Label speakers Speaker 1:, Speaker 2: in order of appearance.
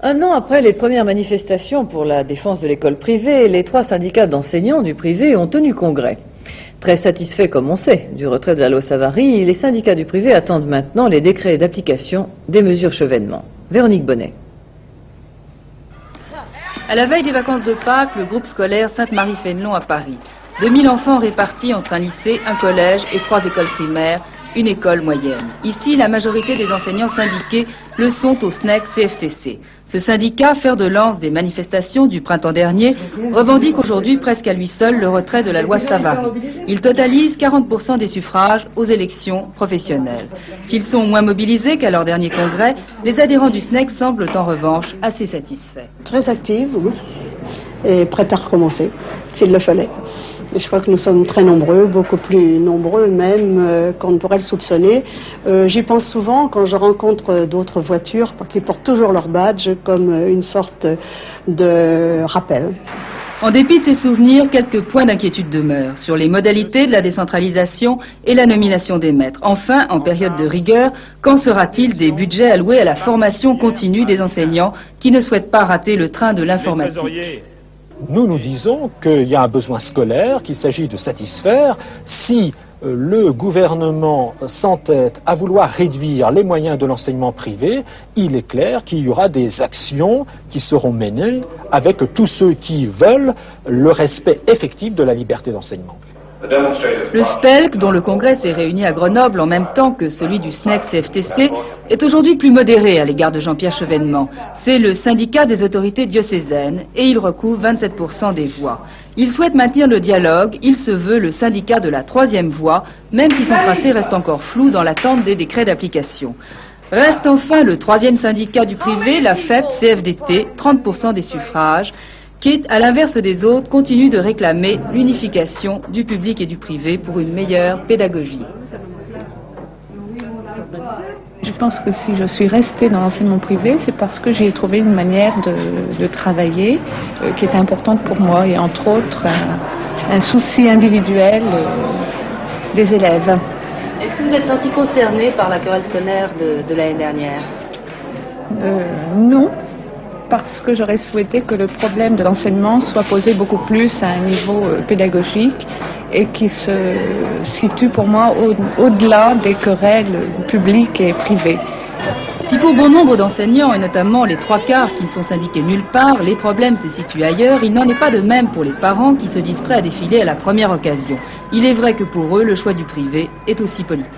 Speaker 1: Un an après les premières manifestations pour la défense de l'école privée, les 3 syndicats d'enseignants du privé ont tenu congrès. Très satisfaits, comme on sait, du retrait de la loi Savary, les syndicats du privé attendent maintenant les décrets d'application des mesures Chevènement. Véronique Bonnet.
Speaker 2: À la veille des vacances de Pâques, le groupe scolaire Sainte-Marie-Fénelon à Paris. 2000 enfants répartis entre un lycée, un collège et 3 écoles primaires, une école moyenne. Ici, la majorité des enseignants syndiqués le sont au SNEC CFTC. Ce syndicat, fer de lance des manifestations du printemps dernier, revendique aujourd'hui presque à lui seul le retrait de la loi Savary. Il totalise 40% des suffrages aux élections professionnelles. S'ils sont moins mobilisés qu'à leur dernier congrès, les adhérents du SNEC semblent en revanche assez satisfaits.
Speaker 3: Très active, oui, et prête à recommencer, s'il le fallait. Et je crois que nous sommes très nombreux, beaucoup plus nombreux même qu'on ne pourrait le soupçonner. J'y pense souvent quand je rencontre d'autres voitures qui portent toujours leur badge comme une sorte de rappel.
Speaker 2: En dépit de ces souvenirs, quelques points d'inquiétude demeurent sur les modalités de la décentralisation et la nomination des maîtres. Enfin, en période de rigueur, qu'en sera-t-il des budgets alloués à la formation continue des enseignants qui ne souhaitent pas rater le train de l'informatique ?
Speaker 4: Nous disons qu'il y a un besoin scolaire qu'il s'agit de satisfaire. Si le gouvernement s'entête à vouloir réduire les moyens de l'enseignement privé, il est clair qu'il y aura des actions qui seront menées avec tous ceux qui veulent le respect effectif de la liberté d'enseignement.
Speaker 2: Le SPELC, dont le congrès s'est réuni à Grenoble en même temps que celui du SNEC CFTC, est aujourd'hui plus modéré à l'égard de Jean-Pierre Chevènement. C'est le syndicat des autorités diocésaines et il recouvre 27% des voix. Il souhaite maintenir le dialogue, il se veut le syndicat de la 3e voie, même si son tracé reste encore flou dans l'attente des décrets d'application. Reste enfin le 3e syndicat du privé, la FEP-CFDT, 30% des suffrages, qui, à l'inverse des autres, continue de réclamer l'unification du public et du privé pour une meilleure pédagogie.
Speaker 5: Je pense que si je suis restée dans l'enseignement privé, c'est parce que j'ai trouvé une manière de travailler qui est importante pour moi et entre autres un souci individuel des élèves.
Speaker 6: Est-ce que vous êtes senti concerné par la querelle scolaire de l'année dernière?
Speaker 5: Non. Parce que j'aurais souhaité que le problème de l'enseignement soit posé beaucoup plus à un niveau pédagogique et qui se situe pour moi au-delà des querelles publiques et privées.
Speaker 2: Si pour bon nombre d'enseignants, et notamment les 3/4 qui ne sont syndiqués nulle part, les problèmes se situent ailleurs, il n'en est pas de même pour les parents qui se disent prêts à défiler à la première occasion. Il est vrai que pour eux, le choix du privé est aussi politique.